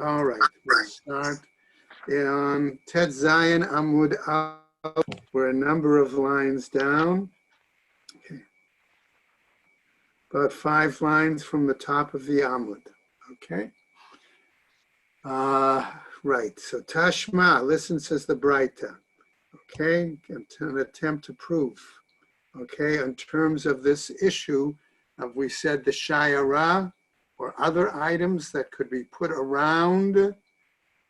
All right, we'll start on Tet Zion Amud Al. We're a number of lines down. Okay. About 5 lines from the top of the Amud. Okay. Right. So Tashma, listen, says the Braita. Okay. An attempt to prove. Okay. In terms of this issue of, we said the Shayara or other items that could be put around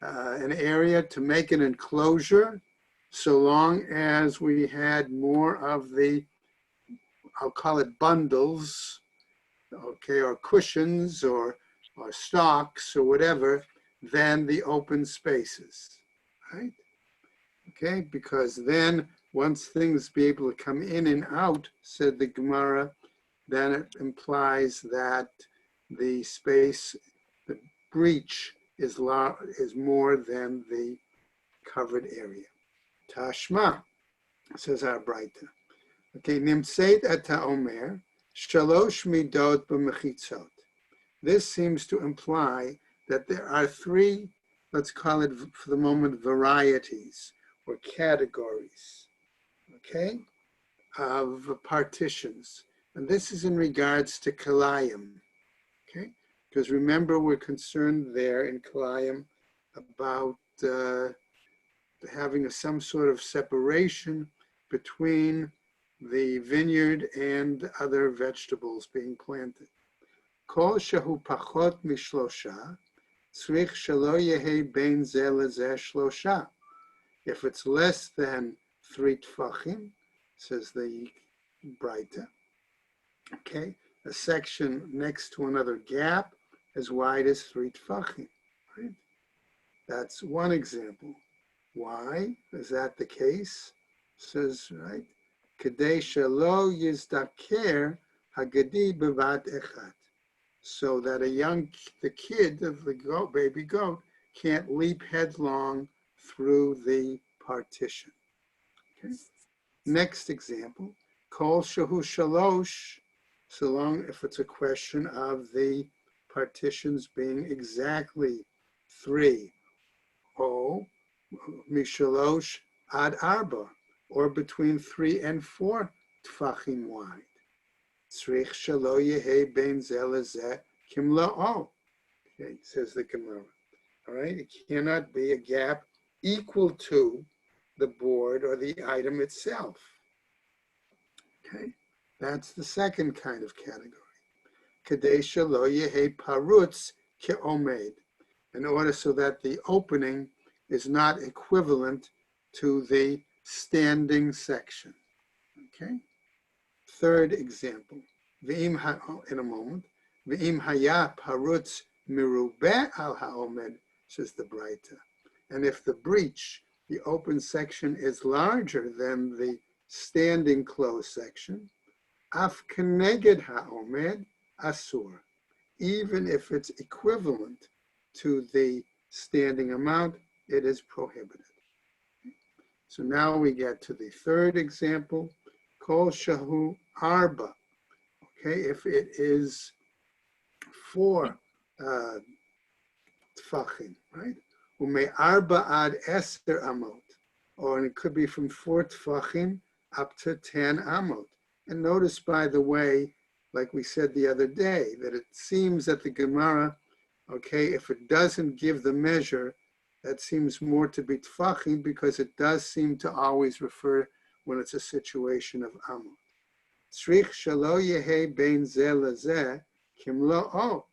an area to make an enclosure, so long as we had more of the, I'll call it bundles, okay, or cushions or stalks or whatever, than the open spaces, right? Okay, because then once things be able to come in and out, said the Gemara, then it implies that the space, the breach is more than the covered area. Tashma, says our Braita. Okay, nimtzeit et ha'omer, shalosh midot b'mechitzot. This seems to imply that there are 3, let's call it for the moment, varieties or categories, okay, of partitions. And this is in regards to kalayim, okay? Because remember, we're concerned there in kalayim about having some sort of separation between the vineyard and other vegetables being planted. Kol shehu pachot mishlosha, tzrich shelo yehe bein zeh lezeh shlosha. If it's less than 3 tfachim, says the Braita, okay, a section next to another gap as wide as 3 tfachim, right? That's one example. Why is that the case? Says, right, Kedei shelo yizdaker hagadi bevat echad, so that the kid of the goat, baby goat, can't leap headlong through the partition. Okay. Next example, kol shehu shalosh, so long if it's a question of the partitions being exactly 3, o mishalosh ad arba, or between 3 and 4 tfachim wide. Tzrich shelo yehe bein zeh lezeh kimla'o. Okay, says the Gemara. All right, it cannot be a gap equal to the board or the item itself. Okay, that's the second kind of category. Kedei shelo yehe parutz ke'omed, in order so that the opening is not equivalent to the standing section. Okay. Third example, in a moment, v'im haya parutz mirubeh al ha'omed, says the Braita. And if the breach, the open section, is larger than the standing closed section, af keneged ha'omed asur, even if it's equivalent to the standing amount, it is prohibited. So now we get to the third example, kol shahu arba. Okay, if it is 4 tfachim, right? Ume arba ad eser amot, or it could be from 4 tfachim up to 10 amot. And notice, by the way, like we said the other day, that it seems that the Gemara, okay, if it doesn't give the measure, that seems more to be tfachim, because it does seem to always refer when it's a situation of amot. Tzrich shelo yehe bein zeh lezeh kimlo'o.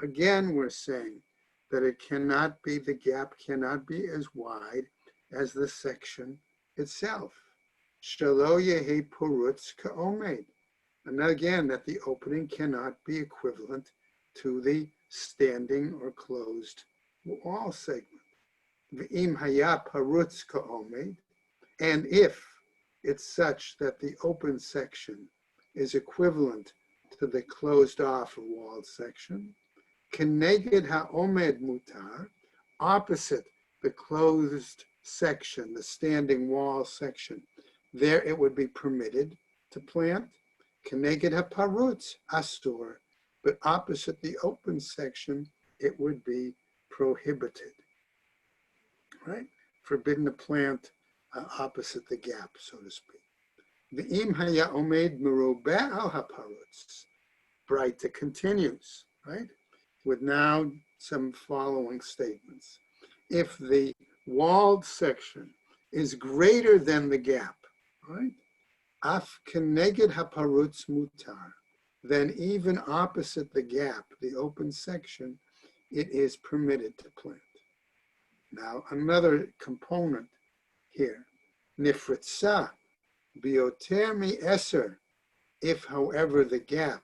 Again, we're saying that it cannot be, the gap cannot be as wide as the section itself. Shelo yehe purutz ka'omed. And again, that the opening cannot be equivalent to the standing or closed wall segment. V'im haya parutz ka'omed, and if it's such that the open section is equivalent to the closed off or walled section, keneged ha'omed mutar, opposite the closed section, the standing wall section, there it would be permitted to plant. Keneged ha'parutz asur, but opposite the open section, it would be prohibited, right? Forbidden to plant opposite the gap, so to speak. V'im haya omed merubeh al haparutz. Braita continues, right? With now some following statements. If the walled section is greater than the gap, right? Af keneged haparutz mutar. Then even opposite the gap, the open section, it is permitted to plant. Now, another component here, nifritza bioter mi eser. If, however, the gap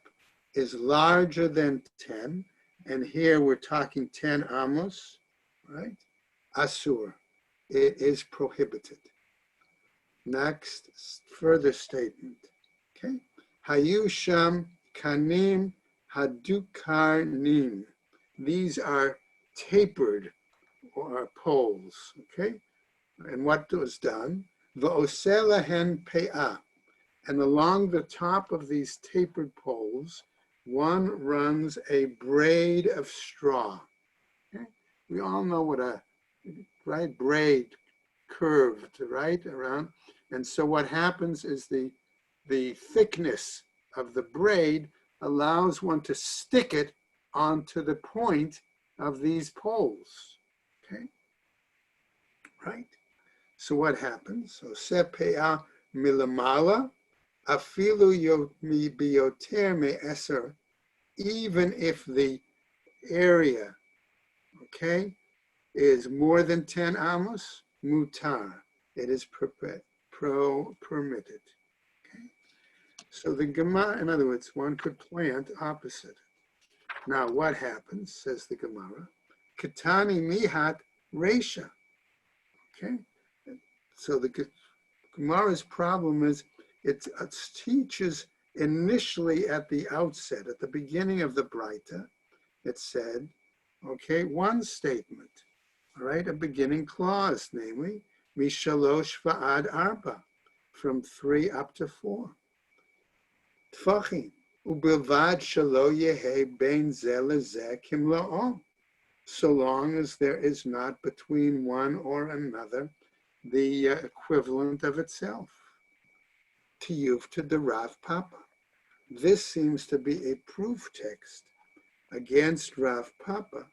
is larger than 10, and here we're talking 10 amos, right? Asur, it is prohibited. Next, further statement, okay? Hayu sham kanim hadukarnim. These are tapered or poles, okay? And what was done? V'oselahen pe'ah. And along the top of these tapered poles, one runs a braid of straw. Okay? We all know what a right braid curved right around. And so what happens is the thickness of the braid allows one to stick it onto the point of these poles. Okay, right? So what happens? So sepea milamala. Afilu yomi bioter me eser, even if the area, okay, is more than 10 amos, mutar, it is permitted. Okay, so the Gemara, in other words, one could plant opposite. Now, what happens? Says the Gemara, katani mihat resha. Okay, so the Gemara's problem is it teaches initially at the outset, at the beginning of the Braita, it said, okay, one statement, all right, a beginning clause, namely, mishalosh va'ad arba, from 3 up to 4. Tfachim, ubilvad shalo yehe bein zeh lezeh kimlo'o, so long as there is not between one or another the equivalent of itself. Tiyuv to the Rav Papa. This seems to be a proof text against Rav Papa.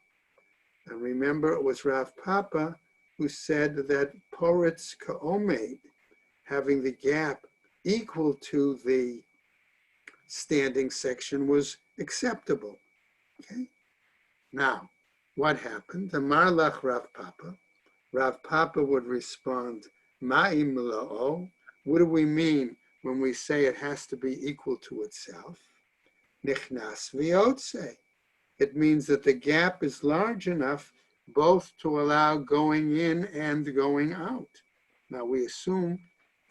And remember, it was Rav Papa who said that Poritz Ka'omed, having the gap equal to the standing section, was acceptable. Okay. Now, what happened? Amar lach Rav Papa. Rav Papa would respond, Ma'im lo'o. What do we mean when we say it has to be equal to itself? Nichnas v'yotze. It means that the gap is large enough both to allow going in and going out. Now we assume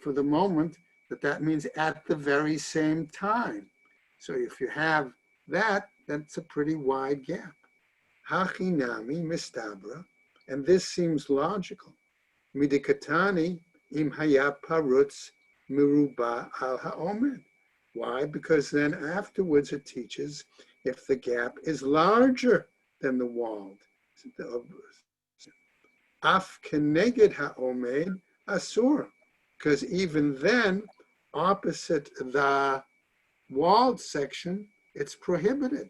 for the moment that that means at the very same time. So if you have that, that's a pretty wide gap. Hachinami mistabra, and this seems logical. Midikatani im haya parutz miruba al ha'omed. Why? Because then afterwards it teaches if the gap is larger than the walled. Af keneged ha'omed asur. Because even then, opposite the walled section, it's prohibited.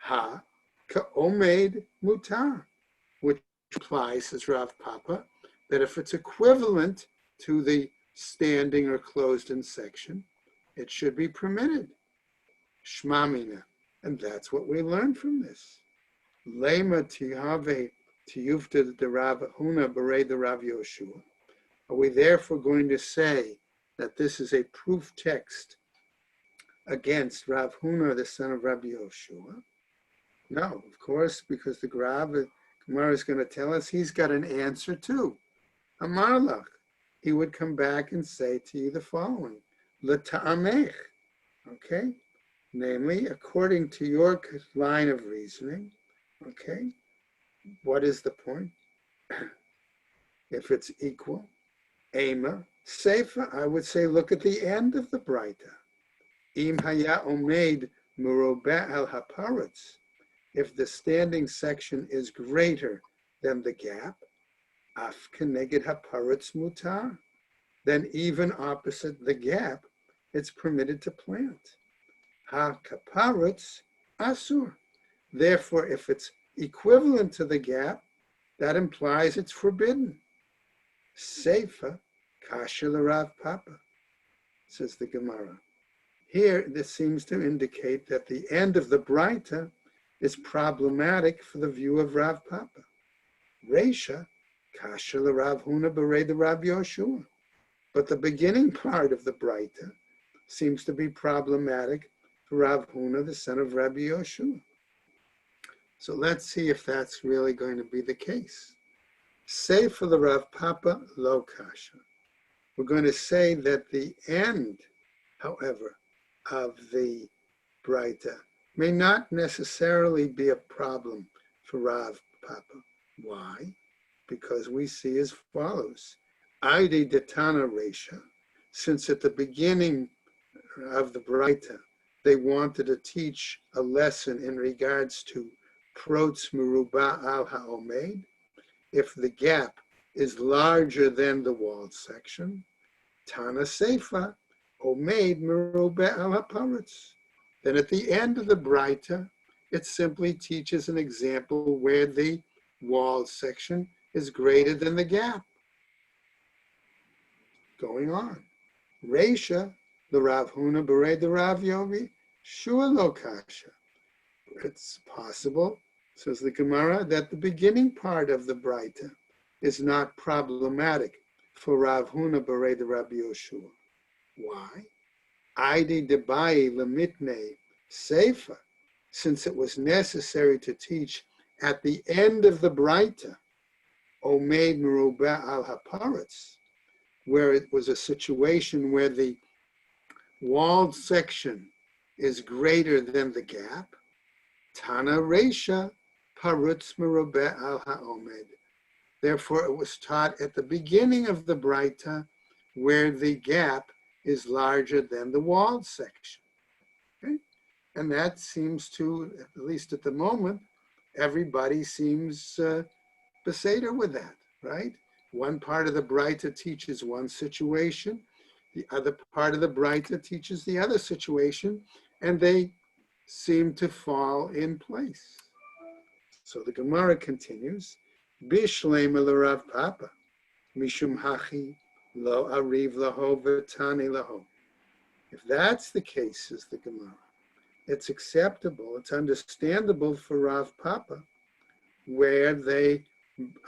Ha ka'omed mutar, which implies, says Rav Papa, that if it's equivalent to the standing or closed-in section, it should be permitted. Shmamina. And that's what we learn from this. Lema tihave tiyufta the Rav Huna berei the Rav Yoshua. Are we therefore going to say that this is a proof text against Rav Huna, the son of Rabbi Yoshua? No, of course, because the Gemara is going to tell us he's got an answer too. Amarlach, he would come back and say to you the following: L'ta'amech, okay? Namely, according to your line of reasoning, okay? What is the point? If it's equal, Ema, Seifa, I would say look at the end of the Braita. Im haya omed merobeh al haparetz. if the standing section is greater than the gap, af keneged haparetz mutar, then even opposite the gap, it's permitted to plant. Ha kaparetz asur. Therefore, if it's equivalent to the gap, that implies it's forbidden. Seifa kasha l'Rav Papa, says the Gemara. Here, this seems to indicate that the end of the Braita is problematic for the view of Rav Papa. Reisha kasha l'Rav Huna b'rei the Rav Yoshua. But the beginning part of the Braita seems to be problematic for Rav Huna, the son of Rabbi Yoshua. So let's see if that's really going to be the case. Say for the Rav Papa, lo kasha. We're going to say that the end, however, of the Braita may not necessarily be a problem for Rav Papa. Why? Because we see as follows. Aide detana resha, since at the beginning of the Braita, they wanted to teach a lesson in regards to protz meruba al ha'omed, if the gap is larger than the walled section, tana seifa, omed meruba al ha'paretz. Then at the end of the Braita, it simply teaches an example where the walled section is greater than the gap. Going on. Reisha, the Rav Huna b'rei the Rav Yomi, shua lo kasha. It's possible, says the Gemara, that the beginning part of the Braita is not problematic for Rav Huna b'rei the Rabbi Yoshua. Why? Aidi debai lemitne seifa, since it was necessary to teach at the end of the Braita, omed meruba al haparetz, where it was a situation where the walled section is greater than the gap. Tana Reisha Parutz Merubeh al Ha'omed. Therefore, it was taught at the beginning of the Braita where the gap is larger than the walled section. Okay? And that seems to, at least at the moment, everybody seems beseder with that, right? One part of the Braita teaches one situation, the other part of the Braita teaches the other situation, and they seem to fall in place. So the Gemara continues, Bishlema l'Rav Papa, Mishum Hachi lo Ariv laho v'tani laho. If that's the case, says the Gemara, it's acceptable, it's understandable for Rav Papa, where they,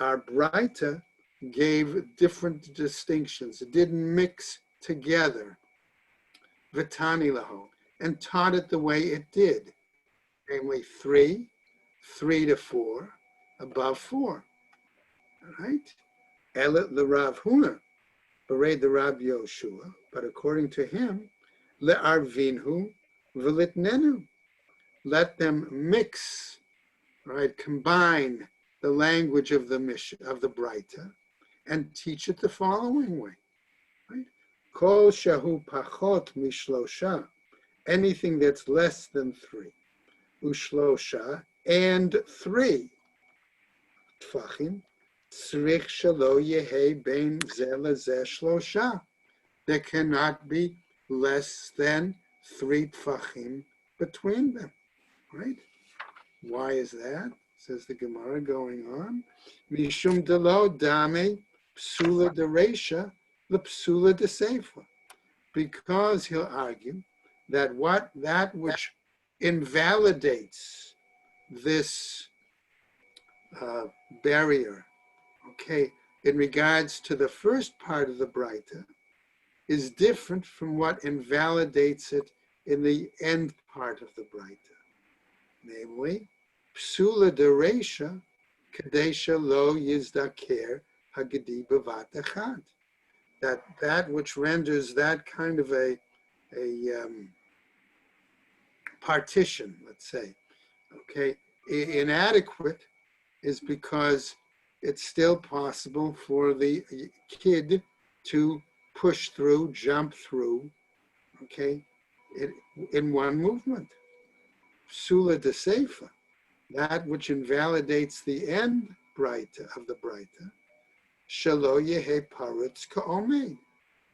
our Braita, gave different distinctions. It didn't mix together, v'tani laho, and taught it the way it did, namely 3 to 4, above 4. All right? Elet l'Rav Huna, b'rei the Rav Yoshua, but according to him, le'arvinhu v'litnenu, let them mix, right, combine the language of the Mishnah, of the Braita, and teach it the following way. Right? Kol shahu pachot mishlosha, anything that's less than 3, ushlosha, and 3 tfachim, tzrich shelo yehe bein zeh lezeh shlosha. There cannot be less than 3 tfachim between them, right? Why is that? Says the Gemara going on. Mishum delo dame psula de resha lepsula de seifa. Because he'll argue that that which invalidates this barrier, okay, in regards to the first part of the Braita, is different from what invalidates it in the end part of the Braita. Namely, psula de resha kadesha lo yizdaker hagedi b'vat echad. That which renders that kind of a partition, let's say, okay, inadequate, is because it's still possible for the kid to push through, jump through, okay, in one movement. Psula de seifa, that which invalidates the end Braita of the Braita, shelo yehe parutz ka'omed,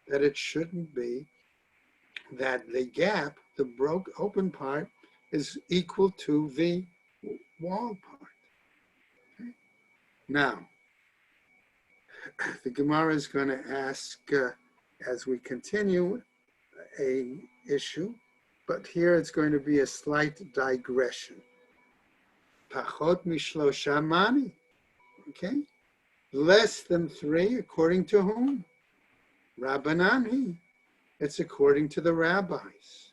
that it shouldn't be that the gap, the open part, is equal to the wall part. Okay? Now, the Gemara is going to ask, as we continue, a issue, but here it's going to be a slight digression. Pachot mishlosha mani, okay? Less than 3, according to whom? Rabbanani. It's according to the rabbis.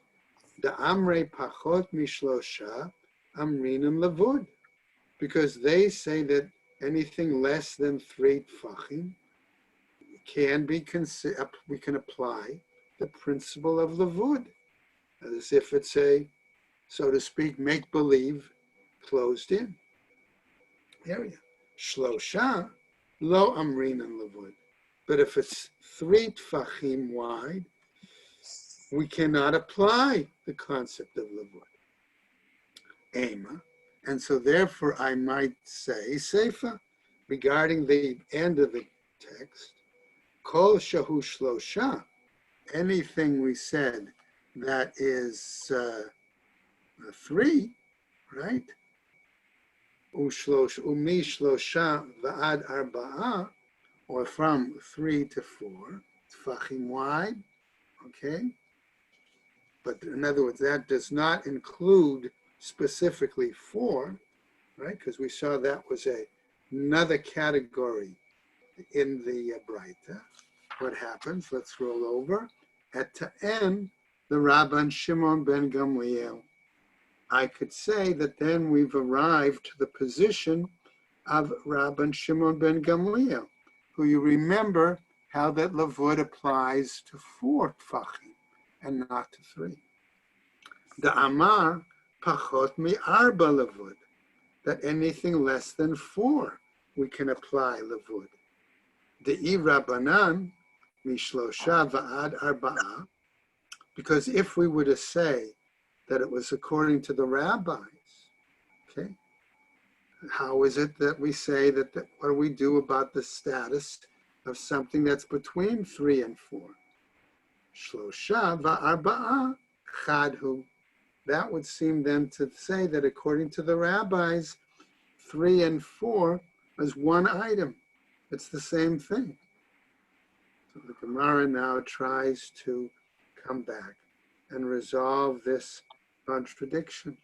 The amrei pachot mishlosha amrinim lavud, because they say that anything less than 3 tfachim can be we can apply the principle of lavud, as if it's a, so to speak, make-believe closed in area. Shlosha lo amrinim lavud, but if it's 3 tfachim wide, we cannot apply the concept of lavud. Ema. And so therefore I might say, Seifa, regarding the end of the text, Kol shahu shlosha, anything we said that is 3, right? Umi shlosha va'ad arba'a, or from 3 to 4, tfachim wide, okay? But in other words, that does not include specifically 4, right? Because we saw that was another category in the Braita. What happens? Let's roll over. At Ta'en, the Rabban Shimon ben Gamliel. I could say that then we've arrived to the position of Rabban Shimon ben Gamliel, who you remember how that lavud applies to 4 tfachim and not to 3. The Amar pachot mi arba lavud, that anything less than 4 we can apply lavud. The Rabbanan mishlosha va'ad arba'a, because if we were to say that it was according to the rabbis, okay, how is it that we say that, what do we do about the status of something that's between 3 and 4? Shlosha va'arba'a chadhu. That would seem then to say that according to the rabbis, 3 and 4 is one item. It's the same thing. So the Gemara now tries to come back and resolve this contradiction.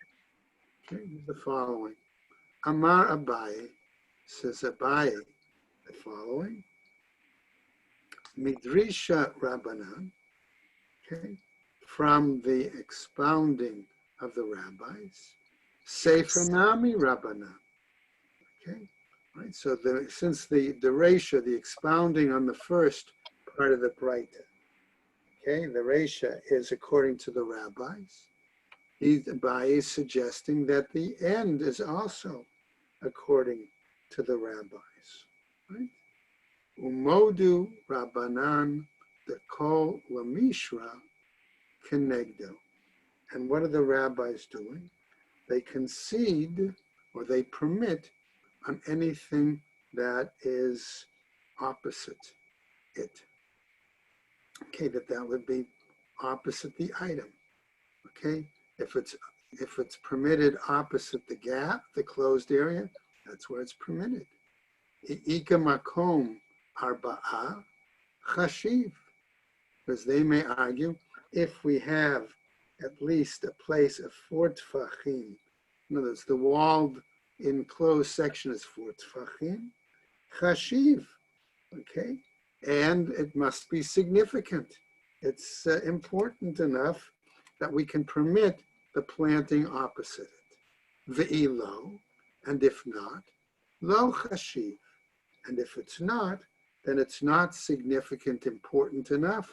Okay, the following. Amar Abaye, says Abaye, the following. Midrisha Rabbanan, okay, from the expounding of the rabbis, Sefer Nami Rabbanan, okay, right? So since the Reisha, the expounding on the first part of the Braita, okay, the Reisha is according to the rabbis. Abaye is suggesting that the end is also according to the rabbis, right? Umodu Rabbanan the Kol Lamishra Kenegdo. And what are the rabbis doing? They concede or they permit on anything that is opposite it. Okay, that would be opposite the item. Okay, if it's permitted opposite the gap, the closed area, that's where it's permitted. Ika makom arba'a chashiv, because they may argue if we have at least a place of 4 tfachim, in other words, the walled enclosed section is 4 tfachim, chashiv, okay, and it must be significant. It's important enough that we can permit the planting opposite it. Ve'ilo, and if not, lo chashiv, and if it's not, then it's not significant, important enough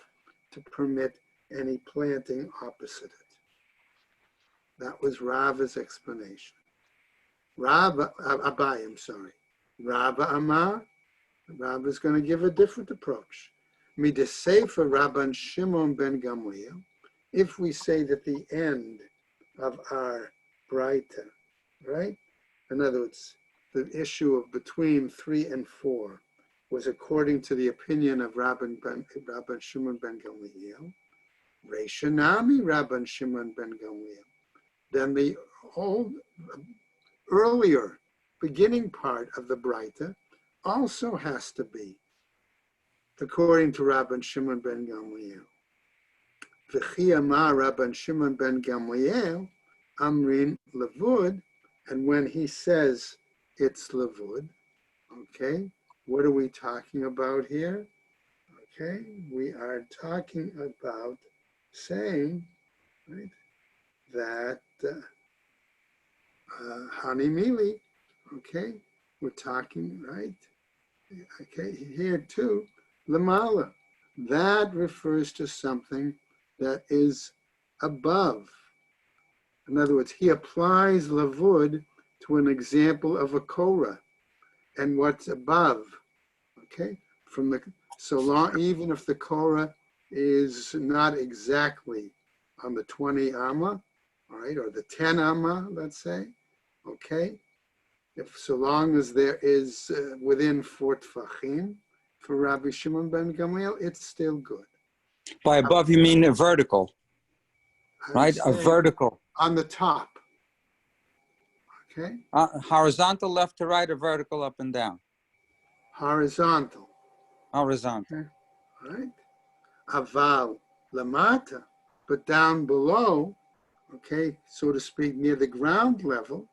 to permit any planting opposite it. That was Rava's explanation. Abaye, I'm sorry. Rava Amar, Rava is going to give a different approach. Midesefer Rabban Shimon ben Gamliel, if we say that the end of our Braita, right, In other words, the issue of between 3 and 4 was according to the opinion of Rabban Shimon ben Gamliel, Reishanami Rabban Shimon ben Gamliel. Then the old, earlier beginning part of the Braita also has to be according to Rabban Shimon ben Gamliel. V'chi amar Rabban Shimon ben Gamliel, Amrin Levud, and when he says it's Levud, okay, what are we talking about here? Okay, we are talking about saying, right, that Hanimili, okay, we're talking, right, okay, here too, Lamala, that refers to something that is above. In other words, he applies Lavud to an example of a Korah and what's above, okay? From the, so long, even if the Korah is not exactly on the 20 Amma, all right, or the 10 Amma, let's say, okay? If so long as there is within 4 Tfachim for Rabbi Shimon ben Gamliel, it's still good. By above, you mean a vertical, right? A vertical. On the top, okay? Horizontal left to right or vertical up and down? Horizontal. Horizontal. Okay. All right. Aval lamata, but down below, okay, so to speak, near the ground level,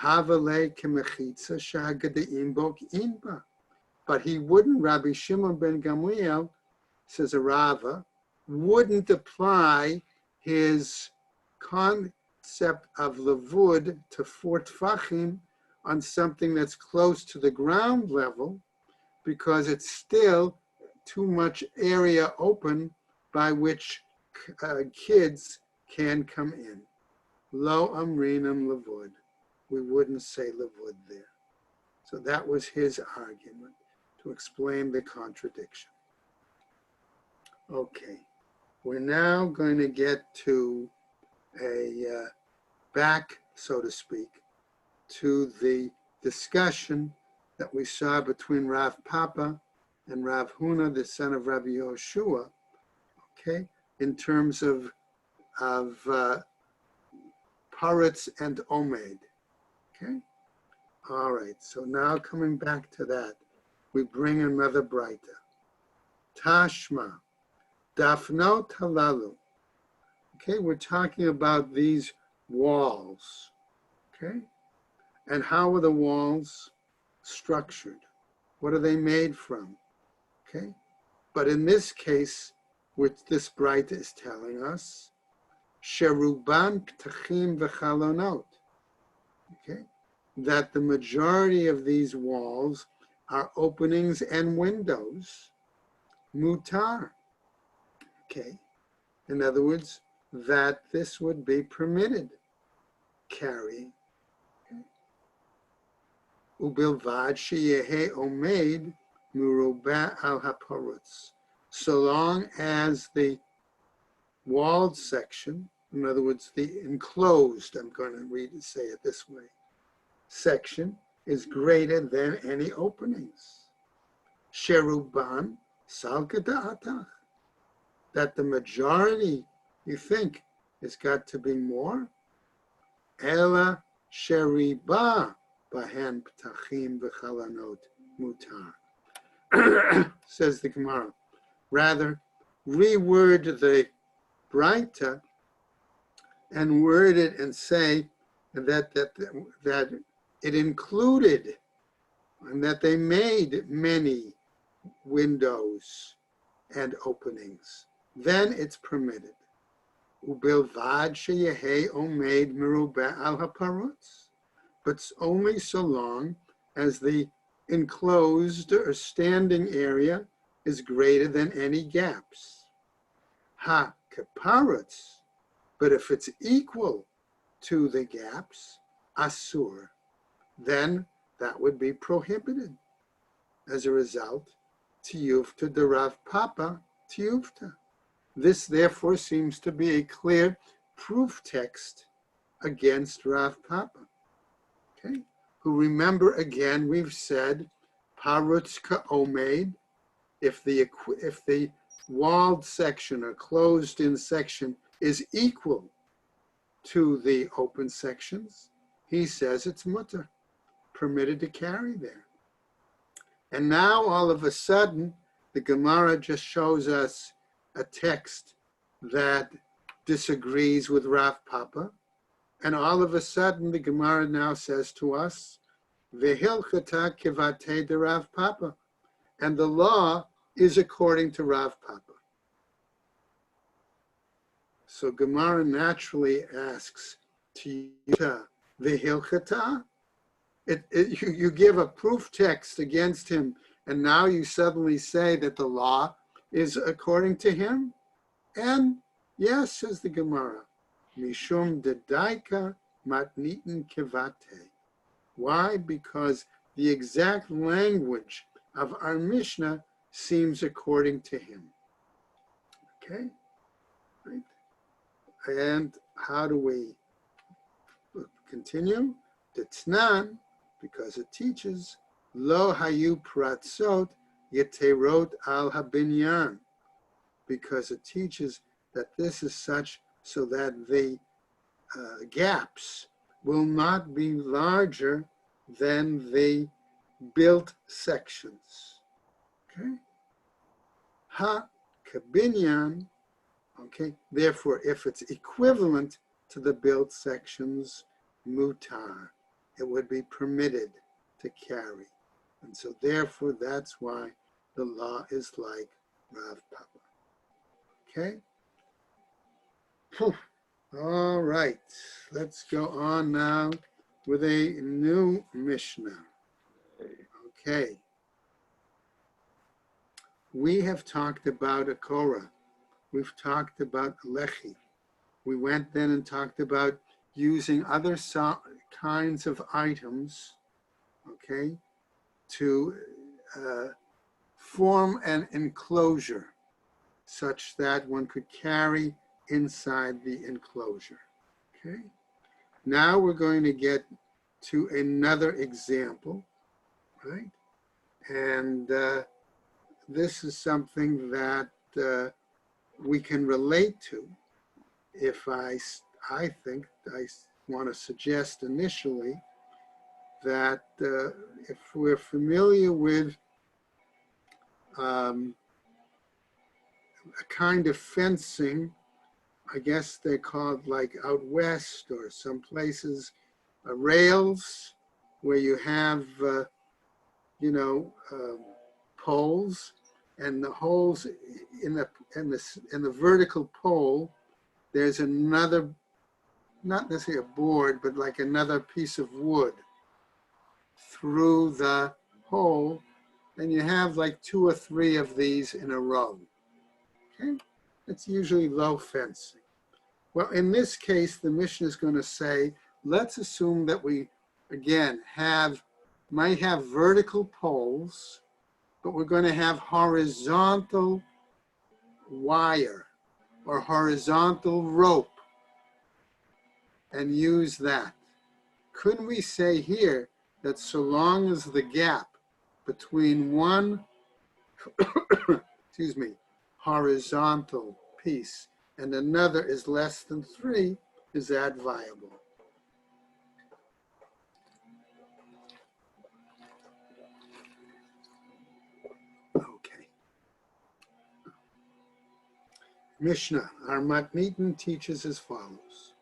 havale kemechitza shagadeim bok inba. But he wouldn't, Rabbi Shimon ben Gamliel, says a Rava, wouldn't apply his concept of levud to 4 tfachim on something that's close to the ground level, because it's still too much area open by which kids can come in. Lo amrinam levud. We wouldn't say levud there. So that was his argument to explain the contradiction. Okay, we're now going to get to a back, so to speak, to the discussion that we saw between Rav Papa and Rav Huna, the son of Rabbi Yoshua, okay, in terms of Paretz and Omed, okay? All right, so now coming back to that, we bring another Braita. Tashma, Dafnot Halalu. Okay, we're talking about these walls, okay? And how are the walls structured? What are they made from? Okay, but in this case, which this Braita is telling us, Sheruban Ptachim V'Chalonot, okay, that the majority of these walls are openings and windows, mutar, okay, in other words, that this would be permitted, carrying. Ubilvad sheyehe omeid muruba al haparutz. So long as the walled section, in other words, the enclosed, I'm going to say it this way, section is greater than any openings. Sheruban salkada'atach. That the majority, you think, has got to be more. Ela sheriba bahen ptachim v'chalanot mutar. Says the Gemara. Rather, reword the Braita and word it and say that it included and that they made many windows and openings. Then it's permitted. Ubilvad sheyehe omeid meruba al haparutz. But only so long as the enclosed or standing area is greater than any gaps. Ha kaparutz. But if it's equal to the gaps, asur, then that would be prohibited. As a result, tiyufta de Rav Papa tiyufta. This therefore seems to be a clear proof text against Rav Papa. Okay, who, remember again, we've said, parutz ka'omed, if the walled section or closed-in section is equal to the open sections, he says it's mutter, permitted to carry there. And now all of a sudden, the Gemara just shows us a text that disagrees with Rav Papa. And all of a sudden, the Gemara now says to us, Vehilchata kivate de Rav Papa. And the law is according to Rav Papa. So Gemara naturally asks, Tiyuta vehilchata? You give a proof text against him, and now you suddenly say that the law is according to him? And yes, says the Gemara, Mishum dedaika matnitin kivate. Why? Because the exact language of our Mishnah seems according to him. Okay? Right? And how do we continue? T'tnan, because it teaches, Lo hayu pratzot yeterot al habinyan. Because it teaches that this is such so that the gaps will not be larger than the built sections. Okay? Ha kabinyan. Okay? Therefore, if it's equivalent to the built sections, mutar, it would be permitted to carry. And so therefore, that's why the law is like Rav Papa. Okay? All right, let's go on now with a new Mishnah. Okay. We have talked about a Korah. We've talked about Lechi. We went then and talked about using other kinds of items, okay, to form an enclosure such that one could carry inside the enclosure, okay? Now we're going to get to another example, right? And this is something that we can relate to. If I think I want to suggest initially that if we're familiar with a kind of fencing, I guess they're called like out west or some places, rails where you have, poles, and the holes in the vertical pole, there's another, not necessarily a board, but like another piece of wood through the hole, and you have like 2 or 3 of these in a row. Okay? It's usually low fencing. Well, in this case, the Mishnah is going to say, let's assume that we, again, might have vertical poles, but we're going to have horizontal wire or horizontal rope and use that. Couldn't we say here that so long as the gap between one, excuse me, horizontal piece and another is less than 3, is that viable? Okay. Mishnah, our Matnitin teaches as follows.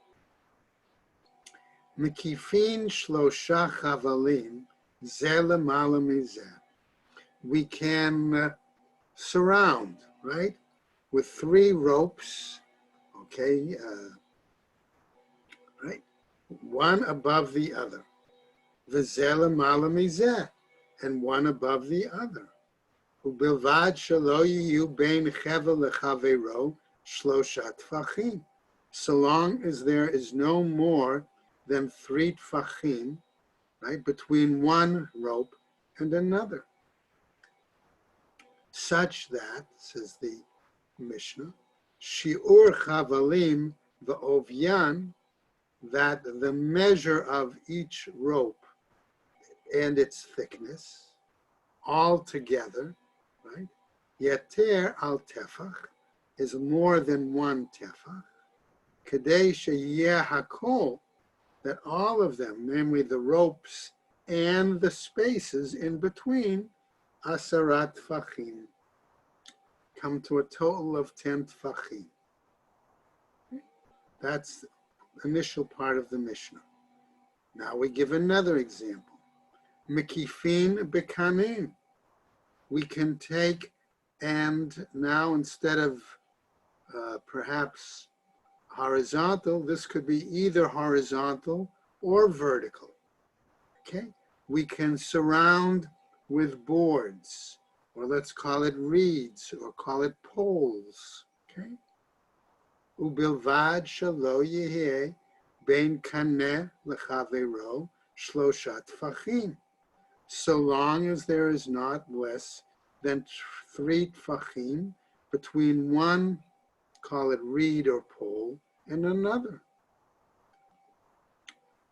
Mekifin shlosha chavalim zeh lemala mizeh. We can surround, right, with 3 ropes, okay, right, one above the other. V'zeh lemala mizeh, and one above the other. Ubilvad shelo yiyu bein chevel lechavero shlosha tfachim. So long as there is no more than 3 tfachim, right, between one rope and another. Such that, says the Mishnah, shiur chavalim v'ovyan, that the measure of each rope and its thickness, all together, right? Yeter al tefach is more than one tefach. Kadei sheyeh hakol, that all of them, namely the ropes and the spaces in between, asarat tfachim, come to a total of 10 tfachim. That's the initial part of the Mishnah. Now we give another example. Mekifin bekanim. We can take, and now instead of perhaps horizontal, this could be either horizontal or vertical. Okay? We can surround with boards, or let's call it reeds, or call it poles. Okay? Ubilvad shalo yeheh ben kaneh lechavero shloshat tfachim. So long as there is not less than 3 tfachim between one, call it reed or pole, and another.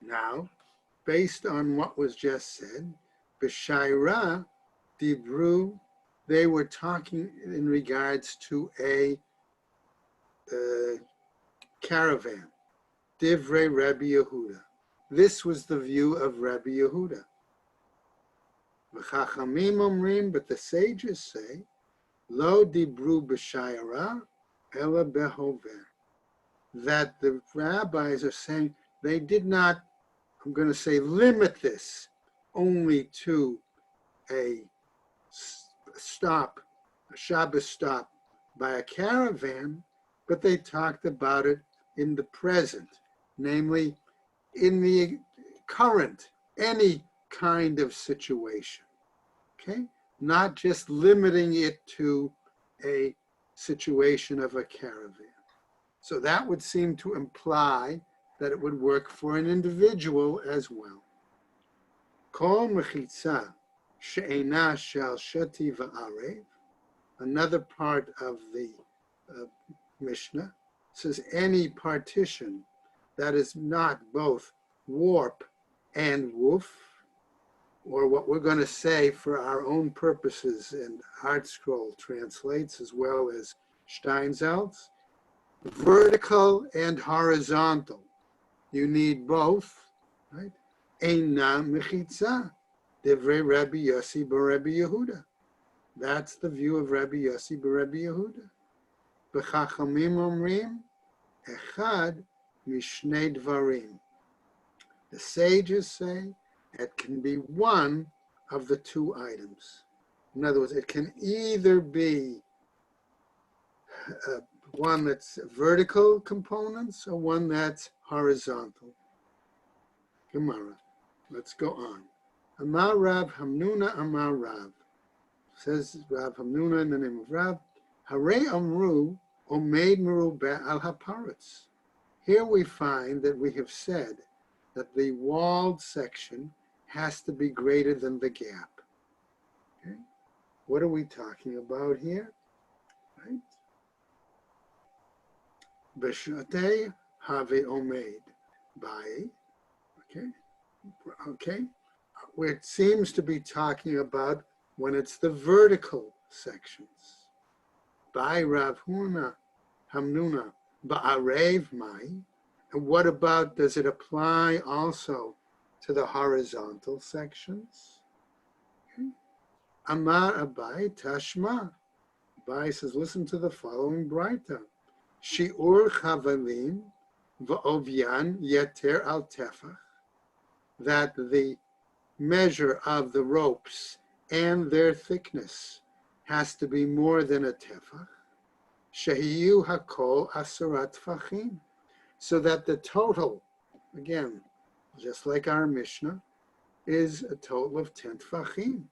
Now, based on what was just said, B'shaira dibru, they were talking in regards to a caravan. Divrei Rabbi Yehuda. This was the view of Rabbi Yehuda. V'chachamim omrim, but the sages say, Lo dibru b'shayara, ela behover. That the rabbis are saying they did not, I'm going to say, limit this only to a stop, a Shabbos stop by a caravan, but they talked about it in the present, namely in the current, any kind of situation, okay? Not just limiting it to a situation of a caravan. So that would seem to imply that it would work for an individual as well. Kol mechitza she'ena shel sheti va'arev, another part of the Mishnah, says any partition that is not both warp and woof, or what we're going to say for our own purposes, and Art Scroll translates as well as Steinsaltz, vertical and horizontal. You need both, right? Eina mechitza, divrei Rabbi Yossi b'Rabbi Yehuda. That's the view of Rabbi Yossi b'Rabbi Yehuda. B'chachamim omrim, echad mishnei dvarim. The sages say it can be one of the 2 items. In other words, it can either be one that's vertical components or one that's horizontal. Gemara. Let's go on. Amar Rav Hamnuna Amar Rav. Says Rav Hamnuna in the name of Rav. Hare Amru Omeid Merubeh al Haparetz. Here we find that we have said that the walled section has to be greater than the gap. Okay? What are we talking about here? Right? B'shatei have omeid by, okay, where it seems to be talking about when it's the vertical sections. By Rav Huna Hamnuna ba'arev mai, and what about, does it apply also to the horizontal sections? Okay. Amar Abai Tashma. Abai says, listen to the following Braita. Shi'ur chavalim va'ovyan yeter al tefach, that the measure of the ropes and their thickness has to be more than a tefach. Shehiyu hakol asarat tfachim, so that the total, again, just like our Mishnah, is a total of 10 tfachim.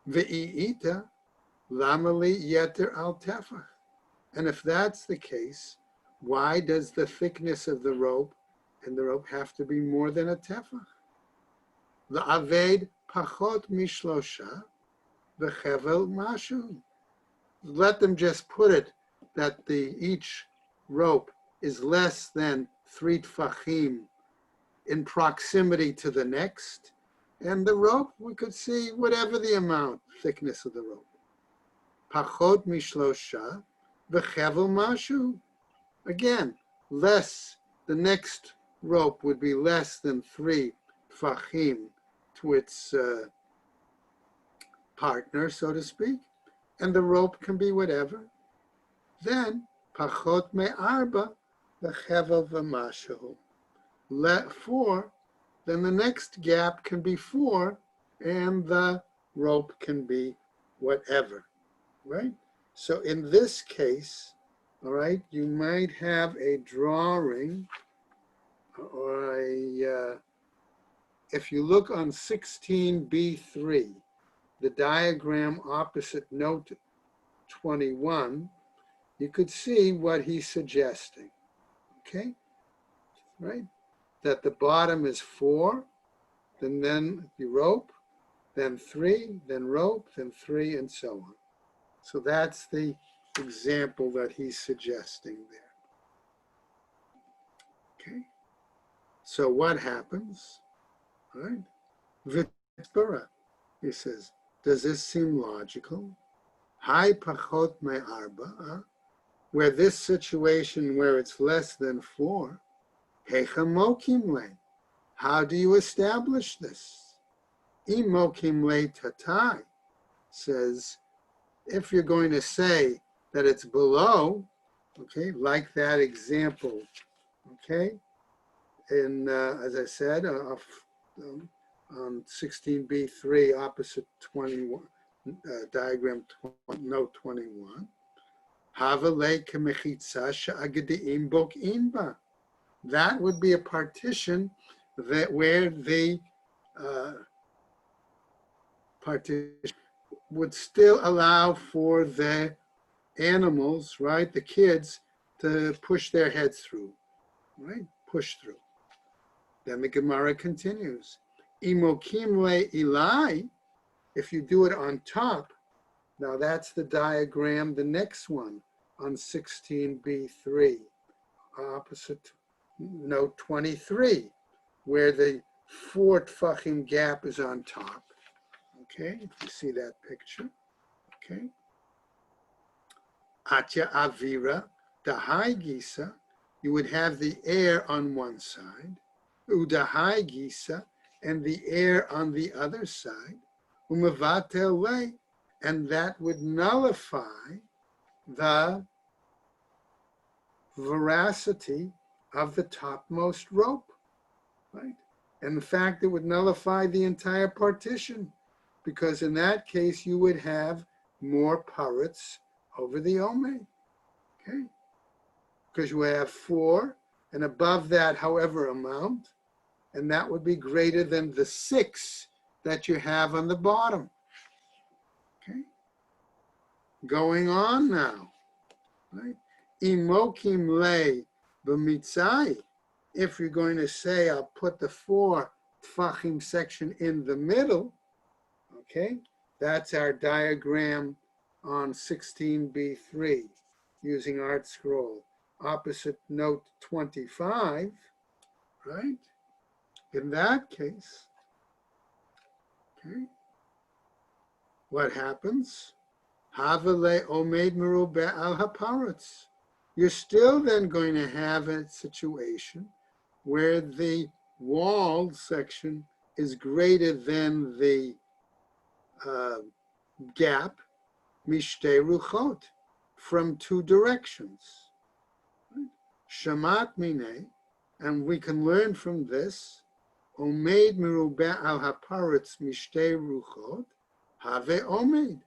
Ve'iita lamali yeter al tefach. And if that's the case, why does the thickness of the rope and the rope have to be more than a tefach? La'aved pachot mishlosha v'chevel mashu. Let them just put it that each rope is less than 3 tfachim in proximity to the next, And the rope, we could see whatever the amount, thickness of the rope. Pachot mishlosha v'chevel mashu. Again, less, the next rope would be less than 3 tfachim to its partner, so to speak. And the rope can be whatever. Then, pachot me'arba v'chevel v'mashu. 4, then the next gap can be 4, and the rope can be whatever, right? So in this case, all right, you might have a drawing or if you look on 16b3, the diagram opposite note 21, you could see what he's suggesting, okay, right? That the bottom is 4, then the rope, then 3, then rope, then 3, and so on. So that's the example that he's suggesting there. Okay. So what happens? All right. V'tzbara, he says, does this seem logical? Hai pachot me'arba, where this situation where it's less than 4, hechamokim le. How do you establish this? Imokim le tatai says, if you're going to say that it's below, okay, like that example, okay, in, as I said, on 16b3, opposite 21, diagram note 21, that would be a partition that where the partition would still allow for the animals, right, the kids, to push their heads through, right, push through. Then the Gemara continues, Imokim le ilai, if you do it on top, now that's the diagram, the next one on 16b3, opposite note 23, where the 4 tfachim gap is on top. Okay, if you see that picture, okay. Atya avira, dahai gisa, you would have the air on one side, udahai gisa, and the air on the other side, umavatel le, and that would nullify the veracity of the topmost rope, right? And in fact, it would nullify the entire partition, because in that case, you would have more parrots over the ome, okay? Because you have 4, and above that, however amount, and that would be greater than the 6 that you have on the bottom, okay? Going on now, right? Imokim le b'mitzai, if you're going to say, I'll put the 4 tfachim section in the middle, okay, that's our diagram on 16b3 using Art Scroll, opposite note 25, right? In that case, okay, what happens? Havale omed merubeh al haparetz. You're still then going to have a situation where the wall section is greater than the gap, mishte ruchot, from 2 directions. Shamat mine, and we can learn from this, omed merubeh al haparetz mishte ruchot, have omed.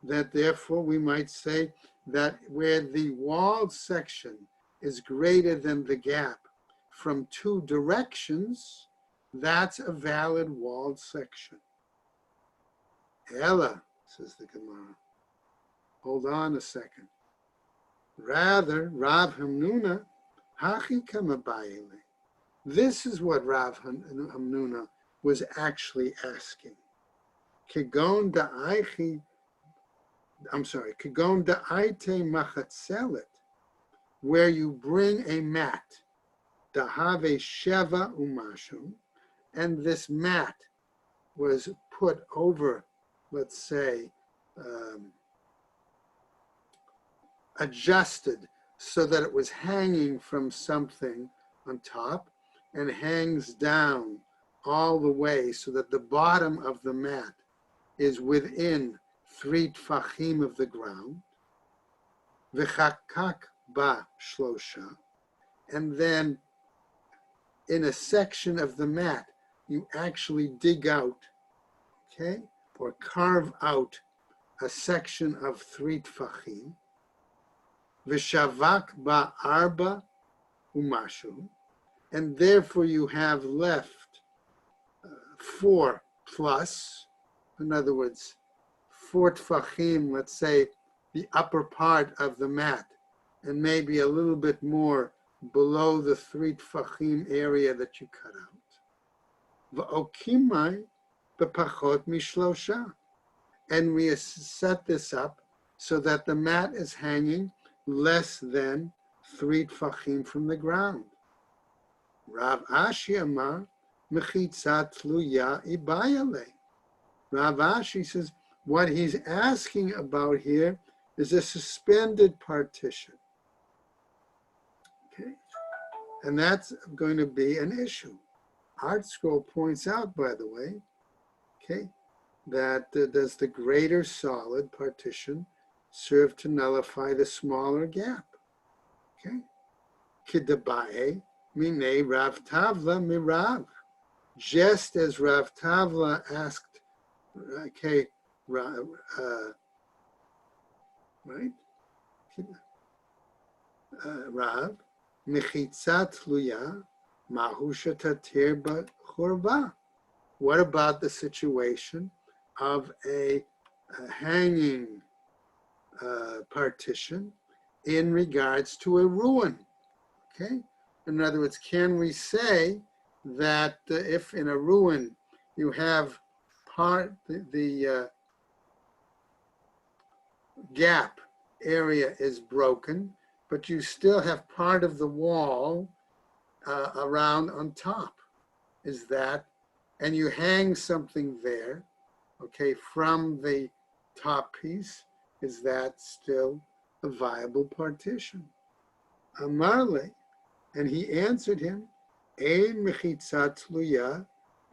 That therefore we might say that where the walled section is greater than the gap from 2 directions, that's a valid walled section. Ella, says the Gemara. Hold on a second. Rather, Rav Hamnuna, hachi kamabayele. This is what Rav Hamnuna was actually asking. Kegon da'aichi, Kegon da'aite machatzelet, where you bring a mat, dahave sheva umashu, and this mat was put over, let's say, adjusted so that it was hanging from something on top and hangs down all the way so that the bottom of the mat is within 3 tfachim of the ground, v'chakak ba shlosha, and then in a section of the mat, you actually dig out, okay, or carve out a section of 3 tfachim, v'shavak ba arba umashu, and therefore you have left 4 plus, in other words, 4 tfachim, let's say the upper part of the mat, and maybe a little bit more below the 3 tfachim area that you cut out. V'okimai b'pachot mishlosha. And we set this up so that the mat is hanging less than 3 tfachim from the ground. Rav Ashi Amar mechitza tluya ibayale. Rav Ashi says what he's asking about here is a suspended partition. Okay, and that's going to be an issue. Art Scroll points out, by the way, okay, that does the greater solid partition serve to nullify the smaller gap? Okay, kidabae mine Rav Tavla mirav. Just as Rav Tavla asked, okay, right? Rav, mechitzat tluya, mahusha tatir b'churba. What about the situation of a hanging partition in regards to a ruin? Okay. In other words, can we say that if in a ruin you have the gap area is broken, but you still have part of the wall around on top? Is that, and you hang something there, okay, from the top piece, is that still a viable partition? Amarle, and he answered him, Ein mechitzat tluya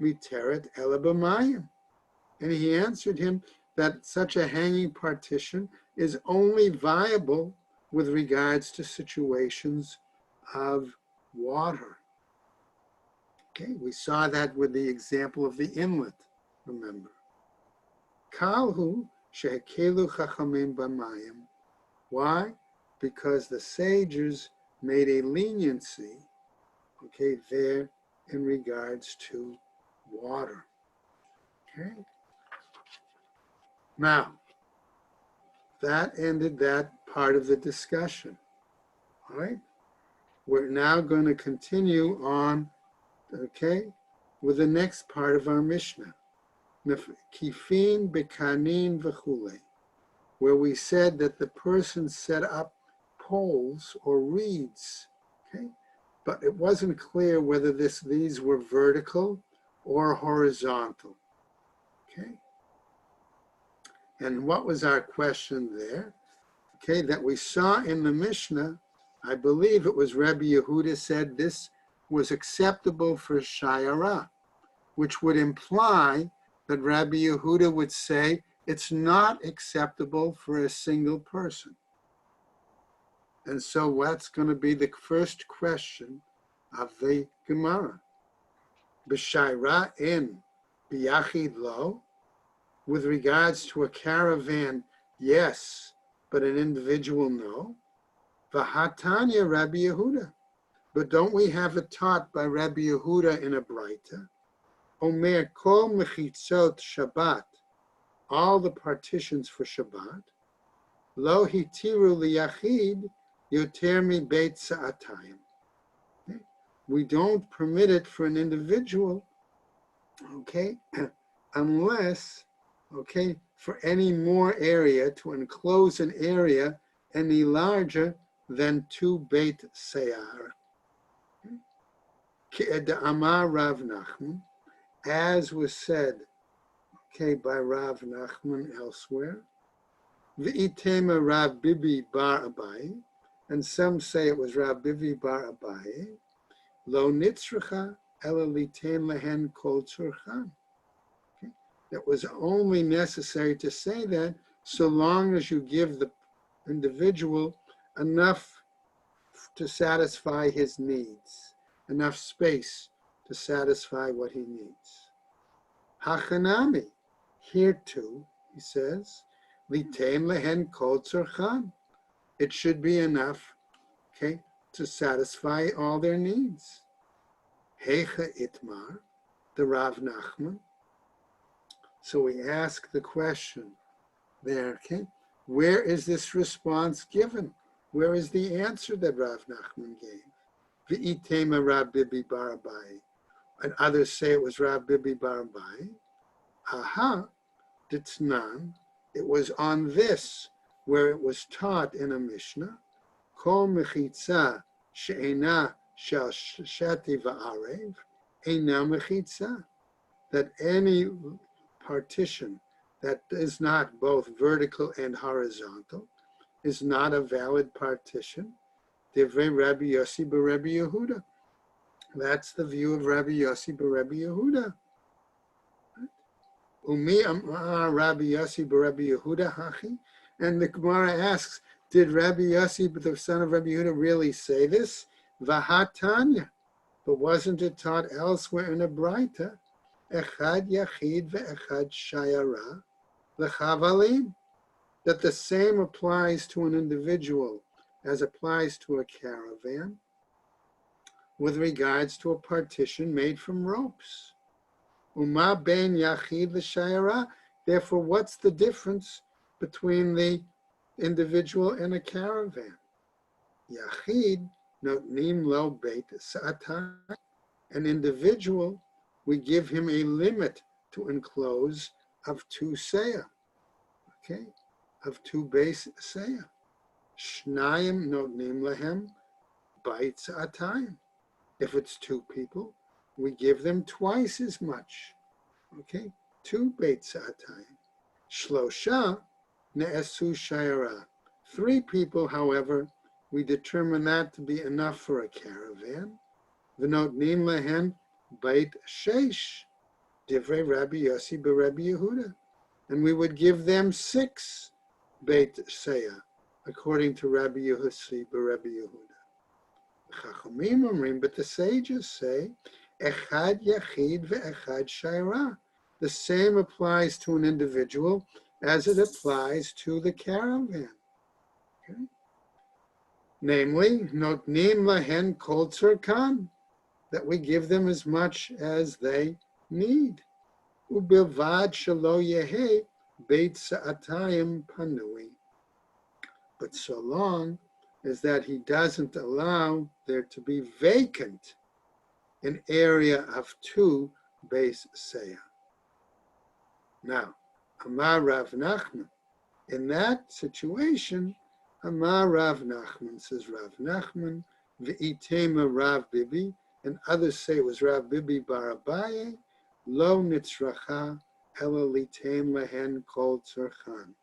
miteret ela b'mayim. And he answered him that such a hanging partition is only viable with regards to situations of water. Okay, we saw that with the example of the inlet, remember. Kalhu shehekelu chachamim b'mayim. Why? Because the sages made a leniency, okay, there in regards to water. Okay. Now, that ended that part of the discussion. All right. We're now going to continue on, okay, with the next part of our Mishnah. Kifin bekanin v'chule, where we said that the person set up poles or reeds, okay, but it wasn't clear whether these were vertical or horizontal, okay. And what was our question there? Okay, that we saw in the Mishnah, I believe it was Rabbi Yehuda said this was acceptable for Shayara, which would imply that Rabbi Yehuda would say it's not acceptable for a single person. And so what's going to be the first question of the Gemara? B'shayra in b'yachid lo, with regards to a caravan, yes, but an individual, no. V'hatanya Rabbi Yehuda. But don't we have it taught by Rabbi Yehuda in a Braita? Omer kol mechitzot Shabbat, all the partitions for Shabbat, lo hitiru liyachid yoter mi beit sa'atayim. We don't permit it for an individual, okay, unless, okay, for any more area, to enclose an area any larger than 2 beit se'ar. Ke'ed amar Rav Nachman, as was said okay, by Rav Nachman elsewhere. V'itema Rav Bibi bar Abaye, and some say it was Rav Bibi bar Abaye. Lo nitzracha ela litain lehen kol tzurchan. It was only necessary to say that so long as you give the individual enough to satisfy his needs, enough space to satisfy what he needs. Hachanami, here too, he says, litain lehen kol tzurchan. It should be enough, okay, to satisfy all their needs. Heicha itmar, the Rav Nachman. So we ask the question there, okay, where is this response given? Where is the answer that Rav Nachman gave? V'itema Rav Bibi bar Abaye. And others say it was Rav Bibi bar Abaye. Aha, ditznan, it was on this where it was taught in a Mishnah, kol mechitza she'ena shel shati va'arev, eina mechitza, that any partition that is not both vertical and horizontal is not a valid partition. Divrei Rabbi Yossi b'Rabbi Yehuda. That's the view of Rabbi Yossi b'Rabbi Yehuda. Umi amar Rabbi Yossi b'Rabbi Yehuda hachi. And the Gemara asks, did Rabbi Yossi, the son of Rabbi Yehuda, really say this? Vahatanya. But wasn't it taught elsewhere in a Braita? Echad yachid ve'echad shayara l'chavalim. That the same applies to an individual as applies to a caravan with regards to a partition made from ropes. Uma ben yachid l'shayara. Therefore, what's the difference between the individual and a caravan? Yachid notnim lo beit sa'atan. An individual, we give him a limit to enclose of 2 seah, okay, of 2 base seah. Shnayim notnim lahem beit sa'atayim. If it's 2 people, we give them twice as much, okay, 2 beit sa'atayim. Shlosha ne'esu shayara. 3 people, however, we determine that to be enough for a caravan. V'notnim lahem beit sheish, divrei Rabbi Yossi b'Rabbi Yehuda. And we would give them 6 beit seah, according to Rabbi Yossi b'Rabbi Yehuda. Chachamim omrim, but the sages say, echad yachid ve'echad shayra. The same applies to an individual as it applies to the caravan. Okay? Namely, notnim lahen kol tzurkan, that we give them as much as they need. Ubilvad shelo yehe beit sa'atayim panui. But so long as that he doesn't allow there to be vacant an area of 2 base seah. Now, Amar Rav Nachman, in that situation, Amar Rav Nachman, says Rav Nachman, V'itema Rav Bibi, and others say it was Rav Bibi bar Abaye, Lo nitzracha ela litain lehen kol tzurchan.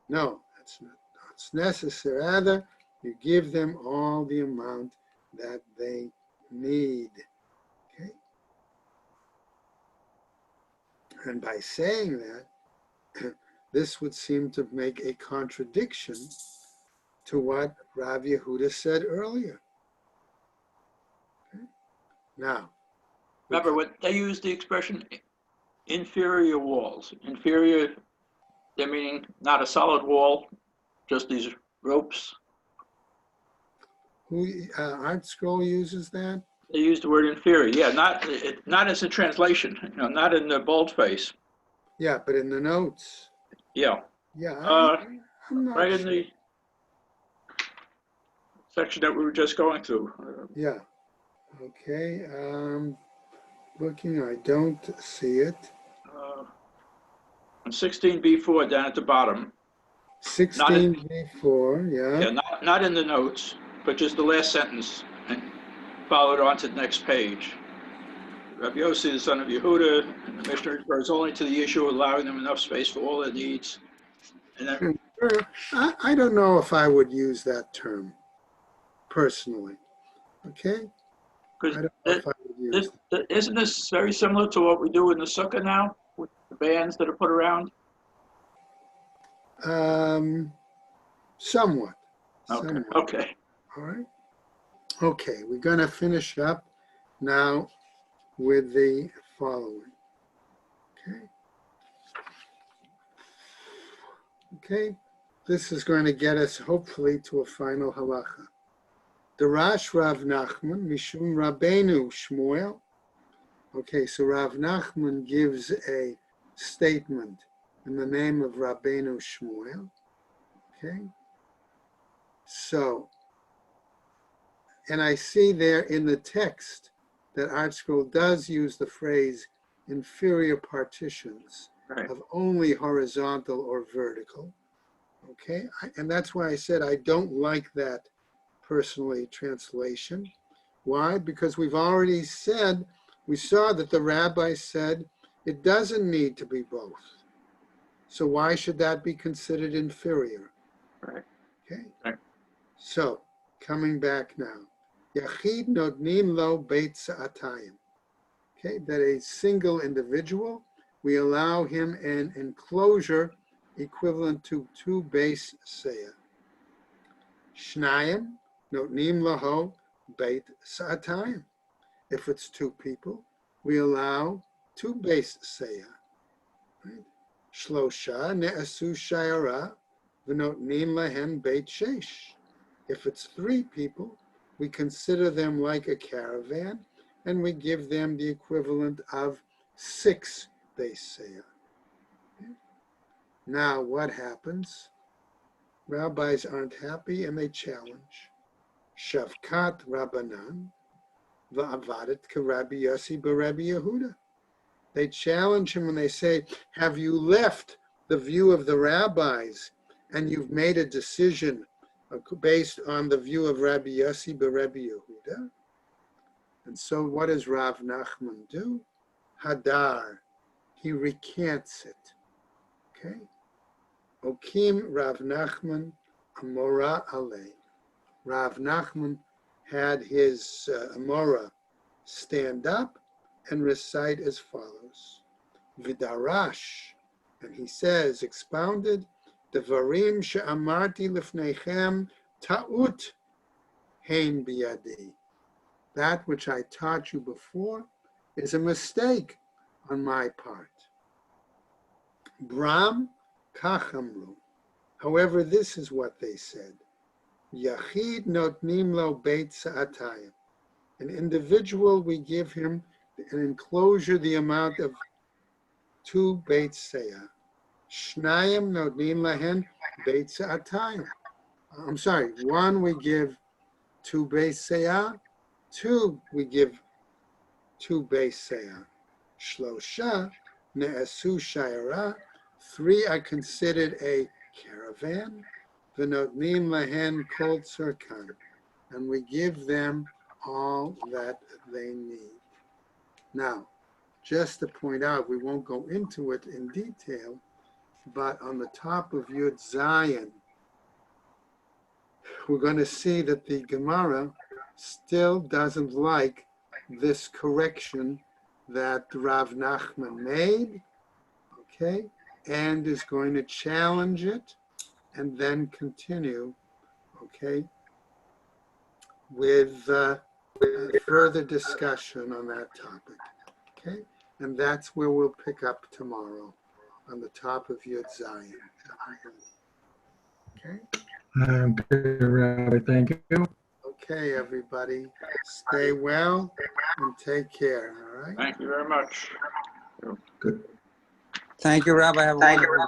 No, that's not. It's necessary. Rather, you give them all the amount that they need. Okay? And by saying that, this would seem to make a contradiction to what Rav Yehuda said earlier. Okay? Now, remember when they use the expression inferior walls. Inferior, they're meaning not a solid wall, just these ropes. who Art Scroll uses that? They use the word inferior. Yeah, not as a translation. Not in the boldface. Yeah, but in the notes. Yeah. Yeah, I'm not Right sure. in the section that we were just going through. Yeah. Okay. Looking, I don't see it. On 16b4 down at the bottom. 16 before, yeah. Yeah, not in the notes, but just the last sentence and followed on to the next page. Rabbi Yossi, the son of Yehuda, and the Mishnah refers only to the issue of allowing them enough space for all their needs. And then, I don't know if I would use that term personally. Okay? I don't know if I would use isn't this very similar to what we do in the sukkah now with the bands that are put around? Somewhat. Okay. Somewhat. Okay. All right. Okay, we're going to finish up now with the following. Okay. Okay. This is going to get us hopefully to a final halacha. Darash Rav Nachman Mishum Rabbeinu Shmuel. Okay, so Rav Nachman gives a statement in the name of Rabbeinu Shmuel. Okay. So, and I see there in the text that ArtScroll does use the phrase inferior partitions Right. of only horizontal or vertical. Okay, and that's why I said I don't like that personally translation. Why? Because we've already said, we saw that the rabbi said it doesn't need to be both. So why should that be considered inferior? Right. Okay. Right. So coming back now, Yachid nodnim lo beit sa'atayim. Okay, that a single individual, we allow him an enclosure equivalent to 2 base seah. Shnayim notnim laho beit sa'atayim. If it's 2 people, we allow 2 base seah. Right? Shlosha ne'asu shayara v'notnim lahen beit shesh. If it's 3 people, we consider them like a caravan, and we give them the equivalent of 6 base seah. Okay? Now, what happens? Rabbis aren't happy, and they challenge. Shavkat Rabbanan va'avadet k'Rabbi Yossi b'Rabbi Yehuda. They challenge him and they say, have you left the view of the rabbis and you've made a decision based on the view of Rabbi Yossi b'Rabbi Yehuda? And so what does Rav Nachman do? Hadar, he recants it. Okay? Okim Rav Nachman Amora Alei. Rav Nachman had his Amora stand up and recite as follows. Vidarash, and he says, expounded, Devarim she'amarti lifneichem ta'ut hein biyadi. That which I taught you before is a mistake on my part. Bram kachamru. However, this is what they said. Yachid notnim lo beit sa'atayim. An individual, we give him an enclosure the amount of 2 beit seah. Shnayim notnim lahen beit sa'atayim. I'm sorry, 1 we give 2 beit seah, 2 we give 2 beit seah. Shlosha ne'asu shayara. 3 are considered a caravan. V'notnim lahen kol tzurkan. And we give them all that they need. Now, just to point out, we won't go into it in detail, but on the top of Yud Zayin, we're going to see that the Gemara still doesn't like this correction that Rav Nachman made, okay, and is going to challenge it and then continue, okay, with further discussion on that topic, okay? And that's where we'll pick up tomorrow, on the top of Yud Zayin. Okay? Good, Rabbi. Thank you. Okay, everybody. Stay well and take care, all right? Thank you very much. Good. Thank you, Rabbi. Have a wonderful